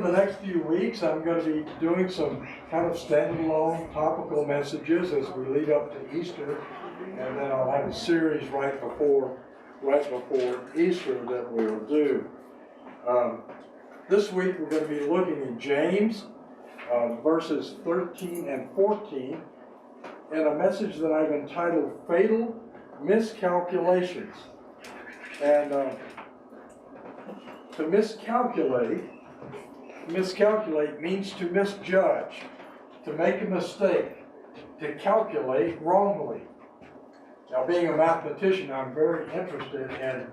the next few weeks, I'm going to be doing some kind of standalone topical messages as we lead up to Easter, and then I'll have a series right before Easter that we'll do. This week we're going to be looking at James, verses 13 and 14, and a message that I've entitled Fatal Miscalculations. And to miscalculate means to misjudge, to make a mistake, to calculate wrongly. Now, being a mathematician, I'm very interested in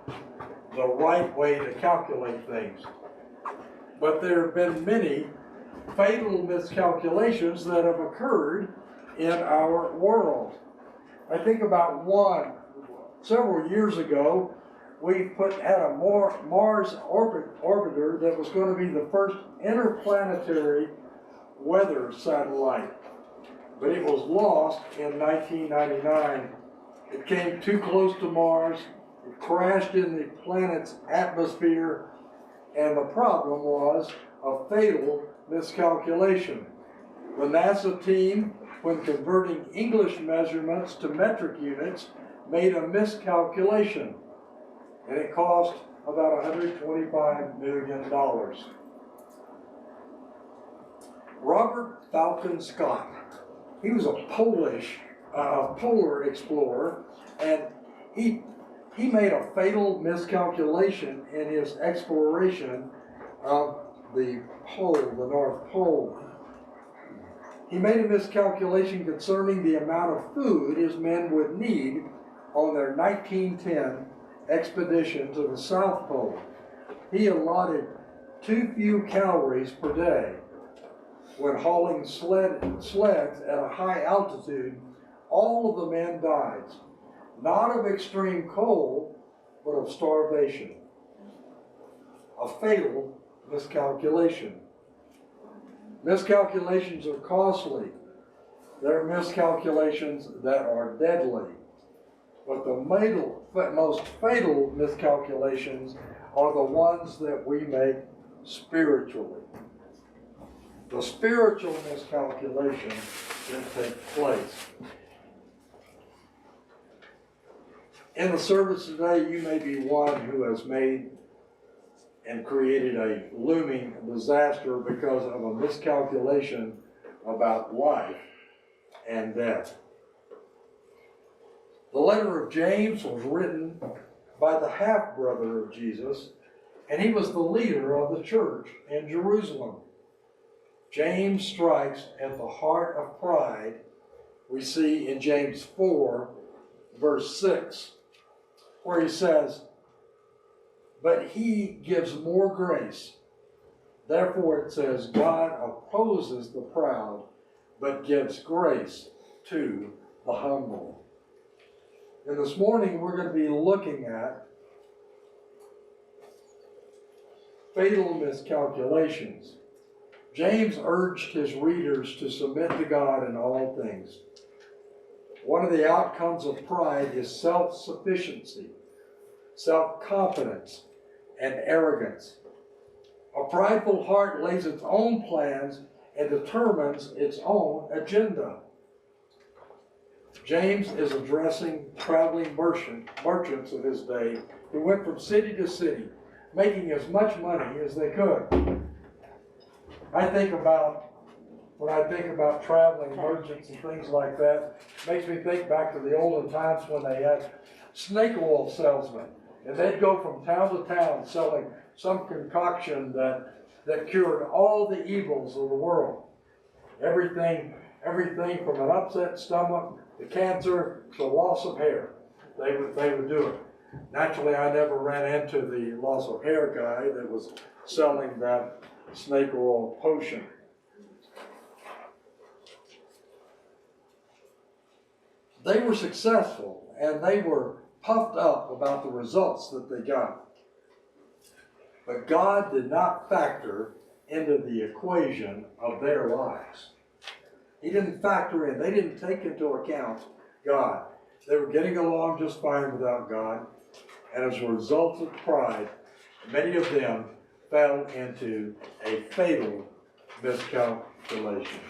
the right way to calculate things. But there have been many fatal miscalculations that have occurred in our world. I think about one. Several years ago, we had a Mars orbiter that was going to be the first interplanetary weather satellite. But it was lost in 1999. It came too close to Mars, it crashed in the planet's atmosphere, and the problem was a fatal miscalculation. The NASA team, when converting English measurements to metric units, made a miscalculation, and it cost about $125 million. Robert Falcon Scott, he was a Polish polar explorer, and he made a fatal miscalculation in his exploration of the pole, the North Pole. He made a miscalculation concerning the amount of food his men would need on their 1910 expedition to the South Pole. He allotted too few calories per day. When hauling sleds at a high altitude, all of the men died, not of extreme cold, but of starvation. A fatal miscalculation. Miscalculations are costly. There are miscalculations that are deadly. But the most fatal miscalculations are the ones that we make spiritually. The spiritual miscalculation that take place. In the service today, you may be one who has made and created a looming disaster because of a miscalculation about life and death. The letter of James was written by the half-brother of Jesus, and he was the leader of the church in Jerusalem. James strikes at the heart of pride we see in James 4, verse 6, where he says, "But he gives more grace." Therefore it says, God opposes the proud, but gives grace to the humble. And this morning we're going to be looking at fatal miscalculations. James urged his readers to submit to God in all things. One of the outcomes of pride is self-sufficiency, self-confidence, and arrogance. A prideful heart lays its own plans and determines its own agenda. James is addressing traveling merchants of his day who went from city to city, making as much money as they could. When I think about traveling merchants and things like that, it makes me think back to the olden times when they had snake oil salesmen. And they'd go from town to town selling some concoction that cured all the evils of the world. Everything from an upset stomach to cancer to loss of hair. They would do it. Naturally, I never ran into the loss of hair guy that was selling that snake oil potion. They were successful, and they were puffed up about the results that they got. But God did not factor into the equation of their lives. He didn't factor in. They didn't take into account God. They were getting along just fine without God. And as a result of pride, many of them fell into a fatal miscalculation.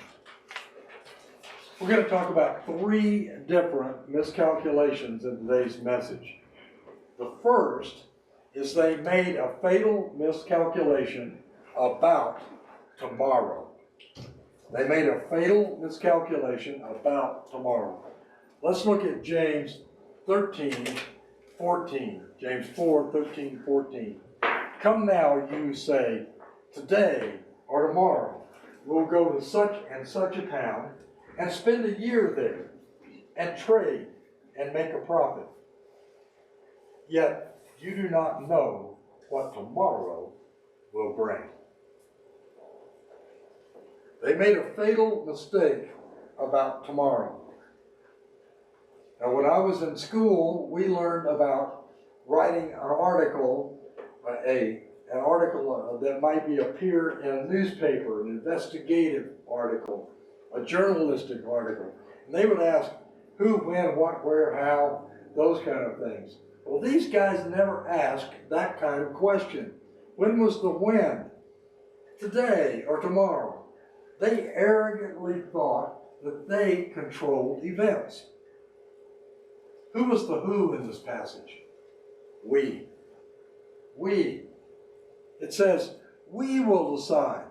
We're going to talk about 3 different miscalculations in today's message. The first is they made a fatal miscalculation about tomorrow. They made a fatal miscalculation about tomorrow. Let's look at James 13:14. James 4:13-14. Come now, you say, today or tomorrow we'll go to such and such a town and spend a year there and trade and make a profit. Yet you do not know what tomorrow will bring. They made a fatal mistake about tomorrow. Now, when I was in school, we learned about writing an article, that might appear in a newspaper, an investigative article, a journalistic article. And they would ask who, when, what, where, how, those kind of things. Well, these guys never asked that kind of question. When was the when? Today or tomorrow. They arrogantly thought that they controlled events. Who was the who in this passage? We. We. It says, we will decide.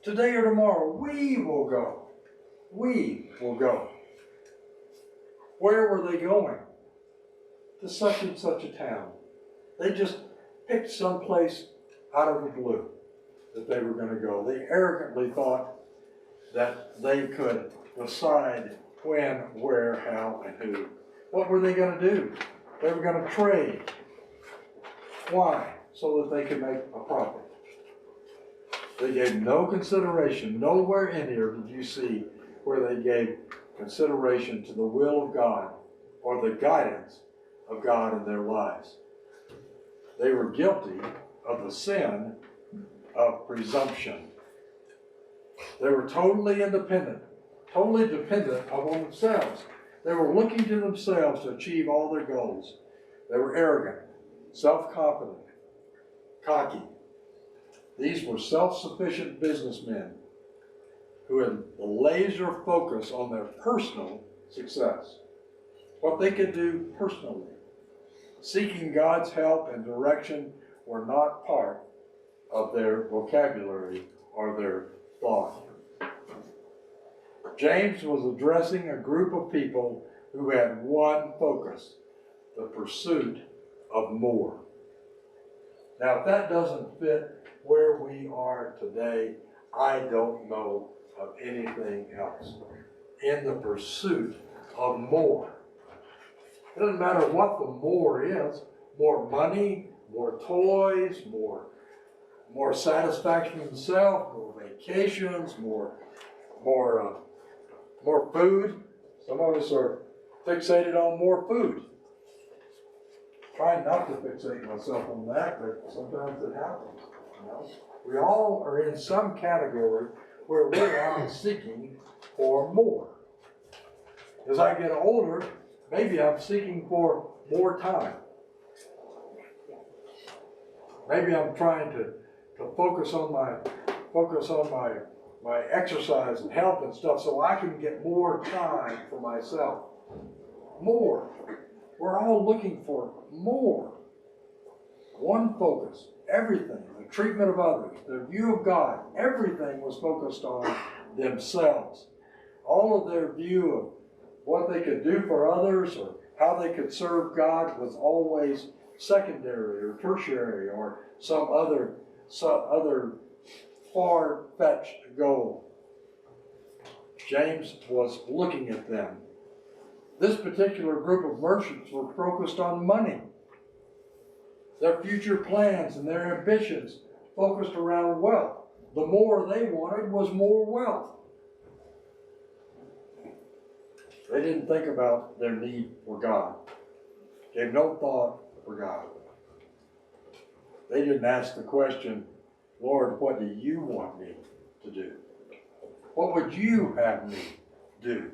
Today or tomorrow, we will go. We will go. Where were they going? To such and such a town. They just picked some place out of the blue that they were going to go. They arrogantly thought that they could decide when, where, how, and who. What were they going to do? They were going to trade. Why? So that they could make a profit. They gave no consideration. Nowhere in here did you see where they gave consideration to the will of God or the guidance of God in their lives. They were guilty of the sin of presumption. They were totally independent, totally dependent upon themselves. They were looking to themselves to achieve all their goals. They were arrogant, self-confident, cocky. These were self-sufficient businessmen who had a laser focus on their personal success, what they could do personally. Seeking God's help and direction were not part of their vocabulary or their thought. James was addressing a group of people who had one focus, the pursuit of more. Now, if that doesn't fit where we are today, I don't know of anything else. In the pursuit of more. It doesn't matter what the more is. More money, more toys, more satisfaction in self, more vacations, more food. Some of us are fixated on more food. Trying not to fixate myself on that, but sometimes it happens. You know? We all are in some category where we're out seeking for more. As I get older, maybe I'm seeking for more time. Maybe I'm trying to focus on my exercise and health and stuff so I can get more time for myself. More. We're all looking for more. One focus. Everything. The treatment of others. The view of God. Everything was focused on themselves. All of their view of what they could do for others or how they could serve God was always secondary or tertiary or some other far-fetched goal. James was looking at them. This particular group of merchants were focused on money. Their future plans and their ambitions focused around wealth. The more they wanted was more wealth. They didn't think about their need for God. Gave no thought for God. They didn't ask the question, Lord, what do you want me to do? What would you have me do?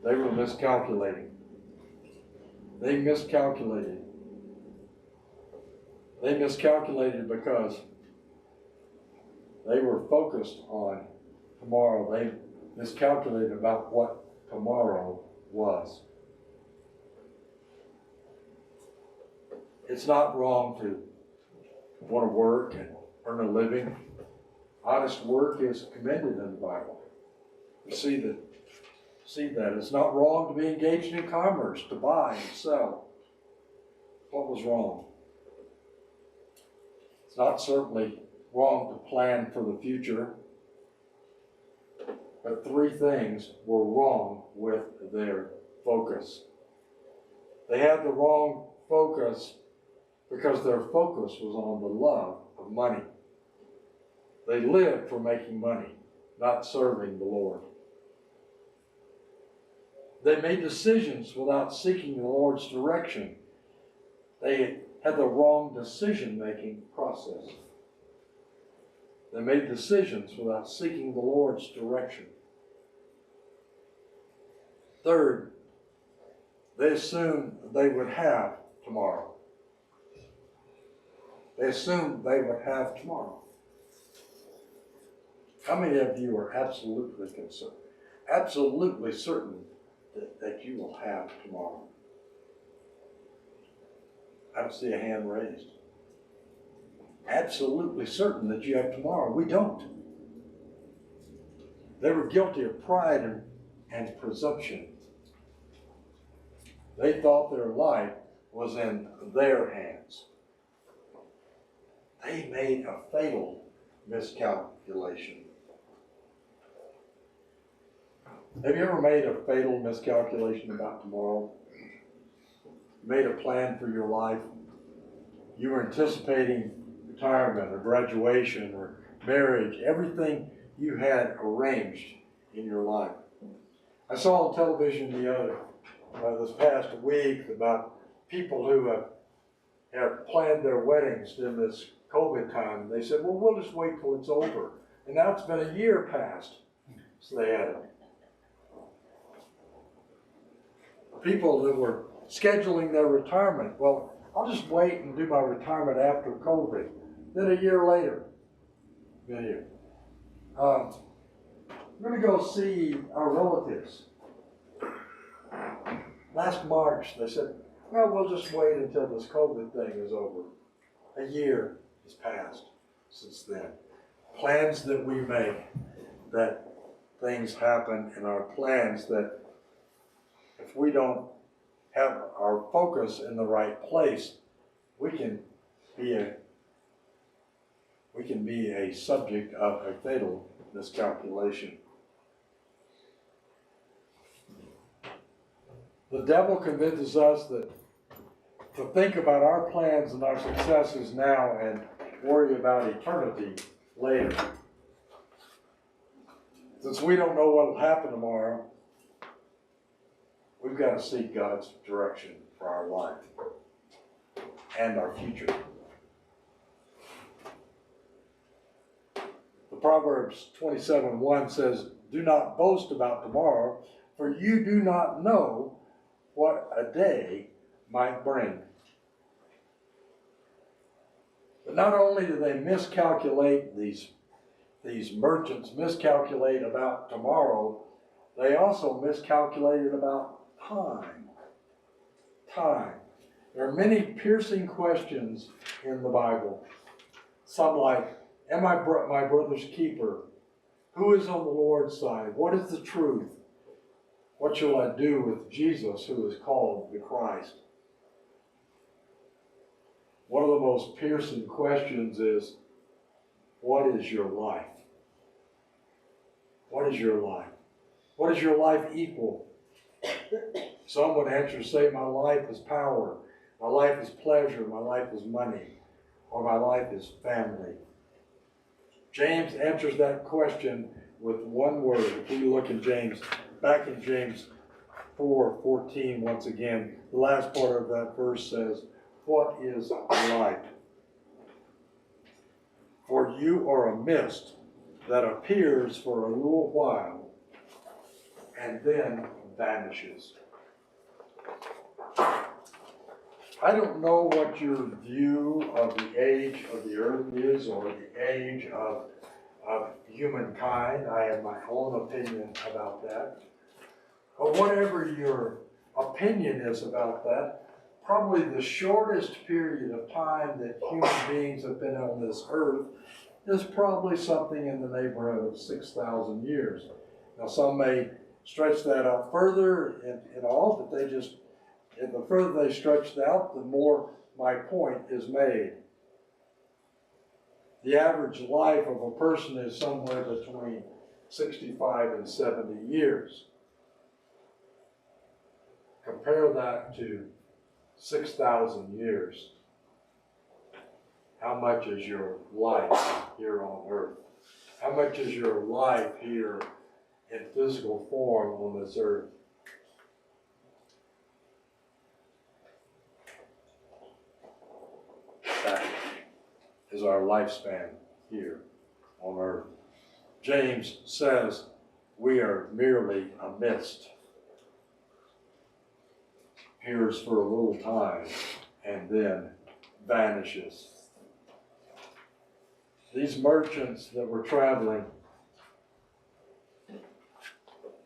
They were miscalculating. They miscalculated. They miscalculated because they were focused on tomorrow. They miscalculated about what tomorrow was. It's not wrong to want to work and earn a living. Honest work is commended in the Bible. We see that. It's not wrong to be engaged in commerce, to buy and sell. What was wrong? It's not certainly wrong to plan for the future, but three things were wrong with their focus. They had the wrong focus because their focus was on the love of money. They lived for making money, not serving the Lord. They made decisions without seeking the Lord's direction. They had the wrong decision-making process. They made decisions without seeking the Lord's direction. Third, they assumed they would have tomorrow. They assumed they would have tomorrow. How many of you are absolutely certain that you will have tomorrow? I don't see a hand raised. Absolutely certain that you have tomorrow. We don't. They were guilty of pride and presumption. They thought their life was in their hands. They made a fatal miscalculation. Have you ever made a fatal miscalculation about tomorrow? Made a plan for your life? You were anticipating retirement or graduation or marriage, everything you had arranged in your life. I saw on television this past week about people who have planned their weddings in this COVID time. They said, well, we'll just wait till it's over. And now it's been a year past. So they had people that were scheduling their retirement. Well, I'll just wait and do my retirement after COVID. Then a year later, we're going to go see our relatives. Last March, they said, well, we'll just wait until this COVID thing is over. A year has passed since then. Plans that we make, that things happen in our plans, that if we don't have our focus in the right place, we can be a subject of a fatal miscalculation. The devil convinces us that to think about our plans and our successes now and worry about eternity later. Since we don't know what will happen tomorrow, we've got to seek God's direction for our life and our future. The Proverbs 27:1 says, do not boast about tomorrow, for you do not know what a day might bring. But not only do they miscalculate, these merchants miscalculate about tomorrow, they also miscalculated about time. There are many piercing questions in the Bible. Some like, am I my brother's keeper? Who is on the Lord's side? What is the truth? What shall I do with Jesus, who is called the Christ? One of the most piercing questions is, what is your life? What is your life? What is your life equal? Some would answer, say, my life is power, my life is pleasure, my life is money, or my life is family. James answers that question with one word. If you look in James, back in James 4:14, once again, the last part of that verse says, what is life? For you are a mist that appears for a little while and then vanishes. I don't know what your view of the age of the earth is, or the age of humankind. I have my own opinion about that. But whatever your opinion is about that, probably the shortest period of time that human beings have been on this earth is probably something in the neighborhood of 6,000 years. Now, some may stretch that out further and all, but and the further they stretch it out, the more my point is made. The average life of a person is somewhere between 65 and 70 years. Compare that to 6,000 years. How much is your life here on earth? How much is your life here in physical form on this earth? That is our lifespan here on earth. James says we are merely a mist. Appears for a little time and then vanishes. These merchants that were traveling,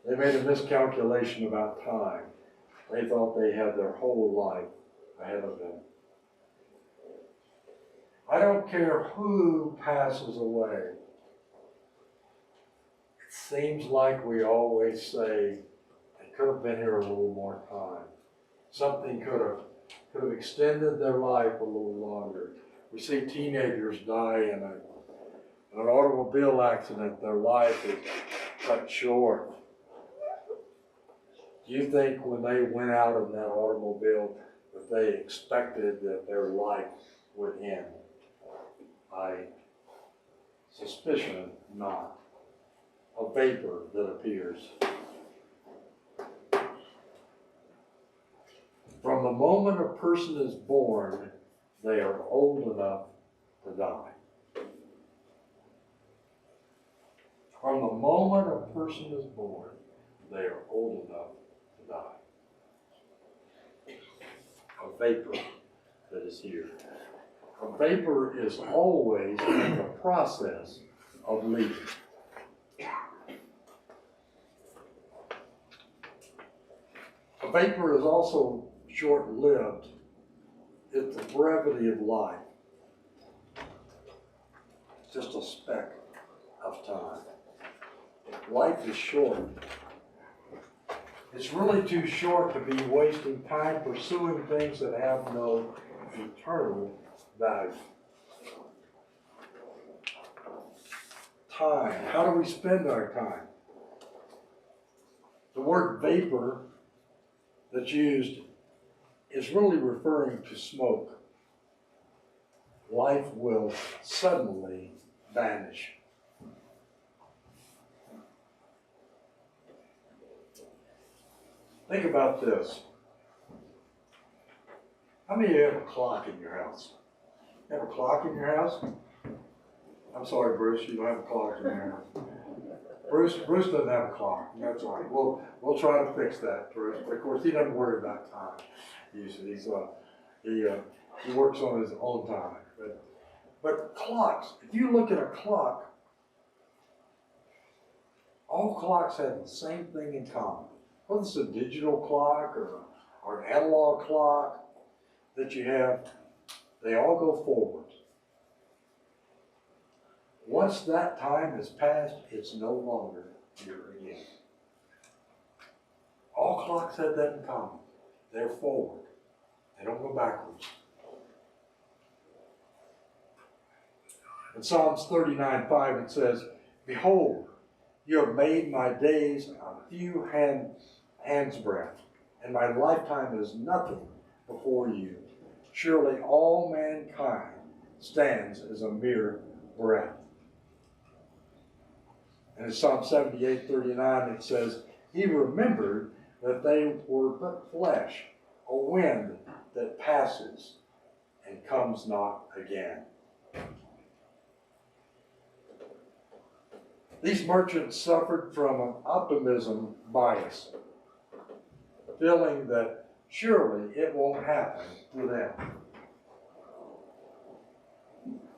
they made a miscalculation about time. They thought they had their whole life ahead of them. I don't care who passes away. It seems like we always say, they could have been here a little more time. Something could have extended their life a little longer. We see teenagers die in an automobile accident. Their life is cut short. Do you think when they went out in that automobile that they expected that their life would end? I suspicion not. A vapor that appears. From the moment a person is born, they are old enough to die. From the moment a person is born, they are old enough to die. A vapor that is here. A vapor is always in the process of leaving. A vapor is also short-lived. It's the brevity of life. Just a speck of time. Life is short. It's really too short to be wasting time pursuing things that have no eternal value. Time. How do we spend our time? The word vapor that's used is really referring to smoke. Life will suddenly vanish. Think about this. How many of you have a clock in your house? You have a clock in your house? I'm sorry, Bruce, you don't have a clock in your house. Bruce doesn't have a clock. That's all right. We'll try to fix that, Bruce. Of course, he doesn't worry about time. He works on his own time. But clocks, if you look at a clock, all clocks have the same thing in common. Whether it's a digital clock or an analog clock that you have, they all go forward. Once that time has passed, it's no longer here again. All clocks have that in common. They're forward. They don't go backwards. In Psalms 39:5 it says, "Behold, you have made my days a few hand's breadth, and my lifetime is nothing before you. Surely all mankind stands as a mere breath." And in Psalm 78:39 it says, "He remembered that they were but flesh, a wind that passes and comes not again." These merchants suffered from an optimism bias, feeling that surely it won't happen to them.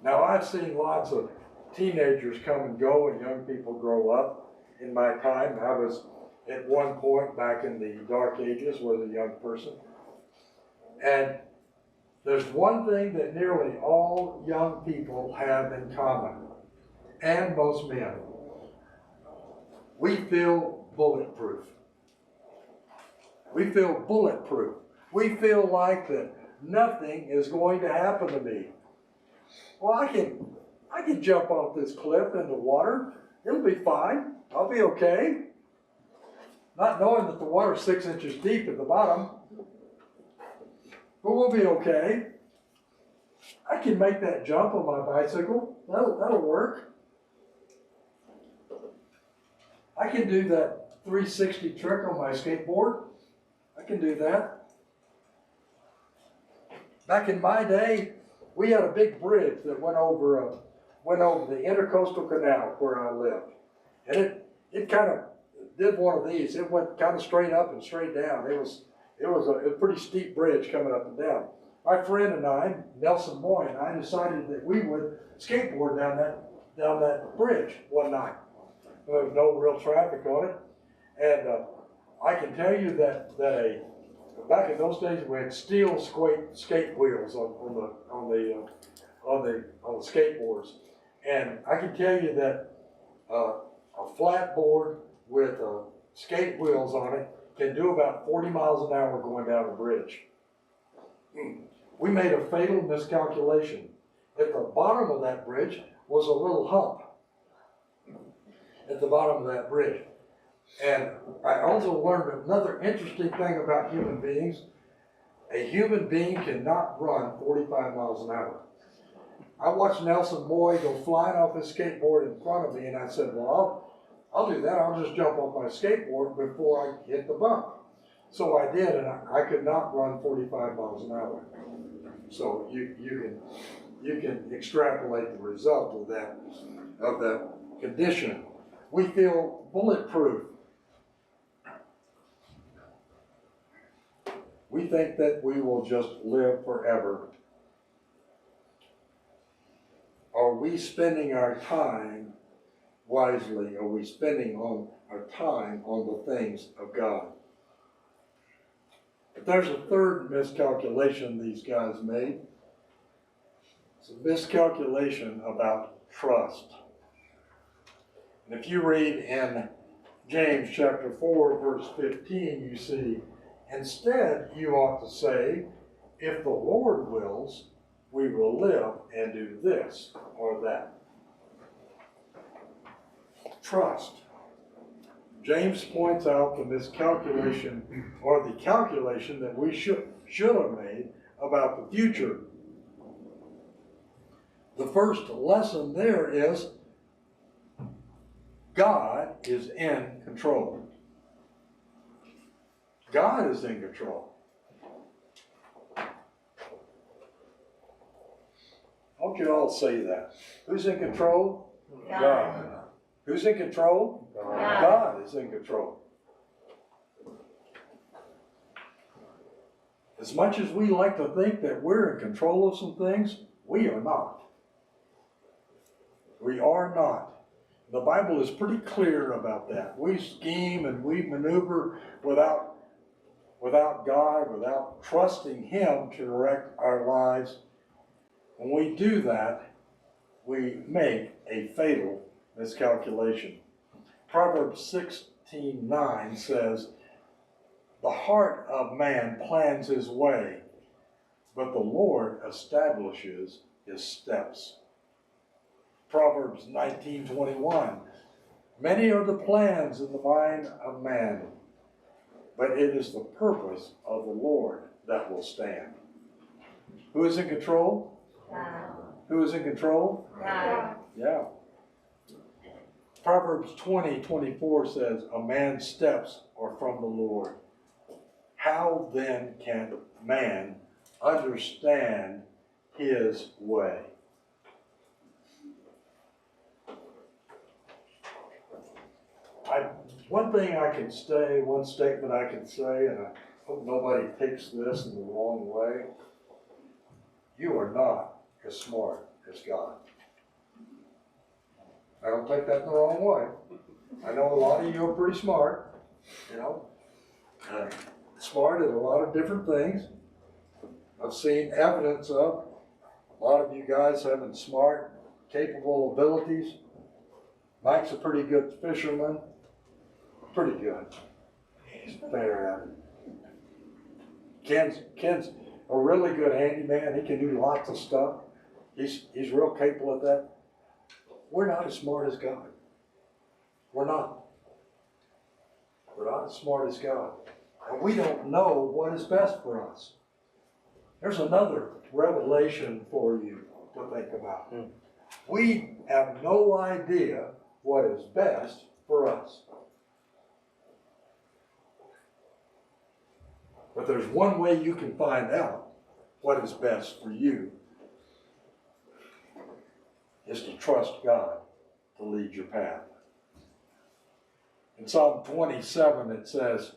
Now, I've seen lots of teenagers come and go and young people grow up. In my time, I was at one point back in the dark ages was a young person. And there's one thing that nearly all young people have in common, and most men. We feel bulletproof. We feel bulletproof. We feel like that nothing is going to happen to me. Well, I can jump off this cliff into water. It'll be fine. I'll be okay. Not knowing that the water's 6 inches deep at the bottom. But we'll be okay. I can make that jump on my bicycle. That'll work. I can do that 360 trick on my skateboard. I can do that. Back in my day, we had a big bridge that went over the Intercoastal Canal where I lived. And it kind of did one of these. It went kind of straight up and straight down. It was a pretty steep bridge coming up and down. My friend and I, Nelson Moy, and I decided that we would skateboard down that bridge one night. There was no real traffic on it. And I can tell you that back in those days we had steel skate wheels on the skateboards. And I can tell you that a flat board with skate wheels on it can do about 40 miles an hour going down a bridge. We made a fatal miscalculation. At the bottom of that bridge was a little hump at the bottom of that bridge. And I also learned another interesting thing about human beings. A human being cannot run 45 miles an hour. I watched Nelson Moy go flying off his skateboard in front of me, and I said, well, I'll do that. I'll just jump off my skateboard before I hit the bump. So I did, and I could not run 45 miles an hour. So you can extrapolate the result of that condition. We feel bulletproof. We think that we will just live forever. Are we spending our time wisely? Are we spending our time on the things of God? But there's a third miscalculation these guys made. It's a miscalculation about trust. And if you read in James chapter 4, verse 15, you see, instead you ought to say, if the Lord wills, we will live and do this or that. Trust. James points out the miscalculation or the calculation that we should have made about the future. The first lesson there is God is in control. God is in control. I want you all say that. Who's in control? God. Who's in control? God. God is in control. As much as we like to think that we're in control of some things, we are not. We are not. The Bible is pretty clear about that. We scheme and we maneuver without God, without trusting Him to direct our lives. When we do that, we make a fatal miscalculation. Proverbs 16:9 says, the heart of man plans his way, but the Lord establishes his steps. Proverbs 19:21, many are the plans in the mind of man, but it is the purpose of the Lord that will stand. Who is in control? God. Who is in control? God. Yeah. Proverbs 20:24 says, a man's steps are from the Lord. How then can man understand his way? One statement I can say, and I hope nobody takes this in the wrong way, you are not as smart as God. I don't take that the wrong way. I know a lot of you are pretty smart, you know, smart at a lot of different things. I've seen evidence of a lot of you guys having smart, capable abilities. Mike's a pretty good fisherman. Pretty good. He's better at it. Ken's a really good handyman. He can do lots of stuff. He's real capable of that. We're not as smart as God. We're not. We're not as smart as God. And we don't know what is best for us. There's another revelation for you to think about. We have no idea what is best for us. But there's one way you can find out what is best for you, is to trust God to lead your path. In Psalm 27 it says,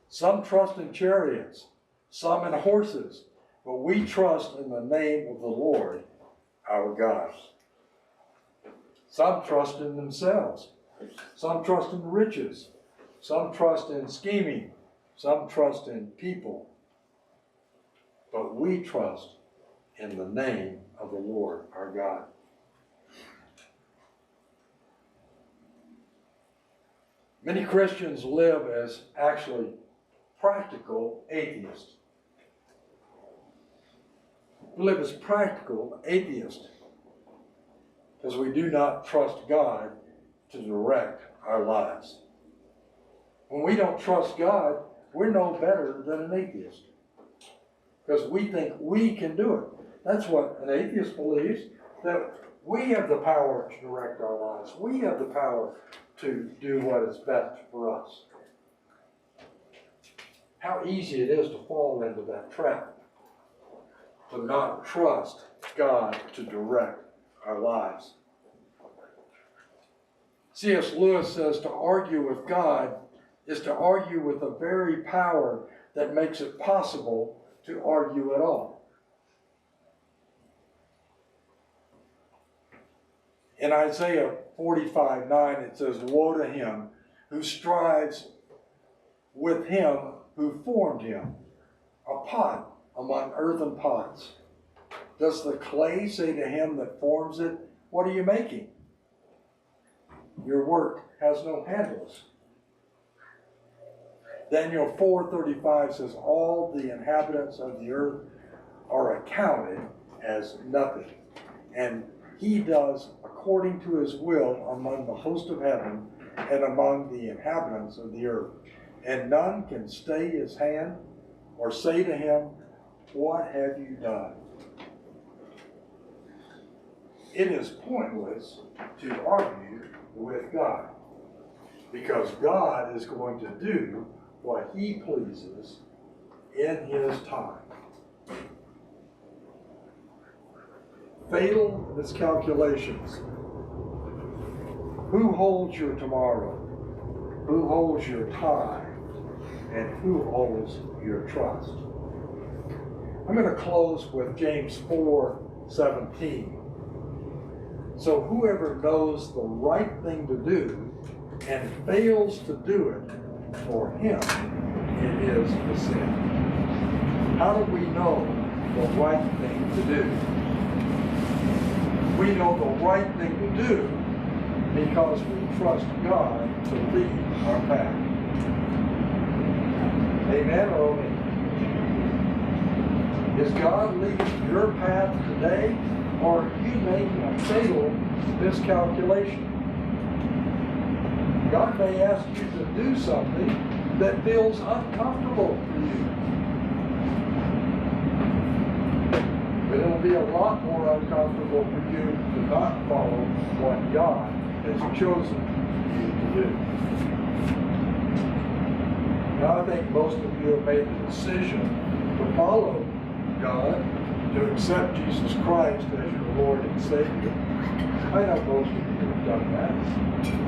some trust in chariots, some in horses, but we trust in the name of the Lord our God. Some trust in themselves, some trust in riches, some trust in scheming, some trust in people, but we trust in the name of the Lord our God. Many Christians live as actually practical atheists. We live as practical atheists because we do not trust God to direct our lives. When we don't trust God, we're no better than an atheist because we think we can do it. That's what an atheist believes, that we have the power to direct our lives. We have the power to do what is best for us. How easy it is to fall into that trap, to not trust God to direct our lives. C.S. Lewis says to argue with God is to argue with the very power that makes it possible to argue at all. In Isaiah 45:9 it says, woe to him who strives with him who formed him, a pot among earthen pots. Does the clay say to him that forms it, what are you making? Your work has no handles. Daniel 4:35 says, all the inhabitants of the earth are accounted as nothing, and he does according to his will among the host of heaven and among the inhabitants of the earth. And none can stay his hand or say to him, what have you done? It is pointless to argue with God, because God is going to do what he pleases in his time. Fatal miscalculations. Who holds your tomorrow? Who holds your time? And who holds your trust? I'm going to close with James 4:17. So whoever knows the right thing to do and fails to do it, for him it is a sin. How do we know the right thing to do? We know the right thing to do because we trust God to lead our path. Amen or amen? Is God leading your path today, or are you making a fatal miscalculation? God may ask you to do something that feels uncomfortable for you. But it'll be a lot more uncomfortable for you to not follow what God has chosen you to do. Now, I think most of you have made the decision to follow God, to accept Jesus Christ as your Lord and Savior. I know most of you have done that.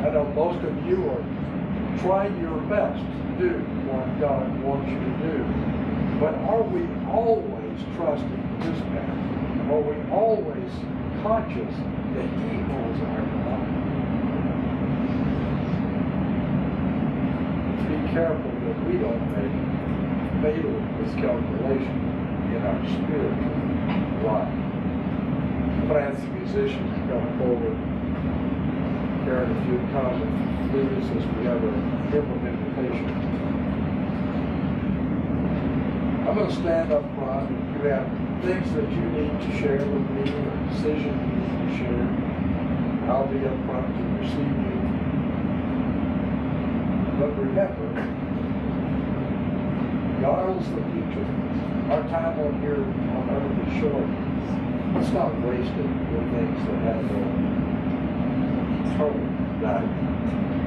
I know most of you are trying your best to do what God wants you to do. But are we always trusting His path? Are we always conscious that He holds our mind? Be careful that we don't make fatal miscalculation in our spiritual life. I'm going to ask the musicians to come forward. Karen, if you'd come and lead us as we have a hymn of invitation. I'm going to stand up front. If you have things that you need to share with me or decisions you need to share, I'll be up front to receive you. But remember, God owns the future. Our time on here on earth is short. It's not wasted with things that have no eternal value.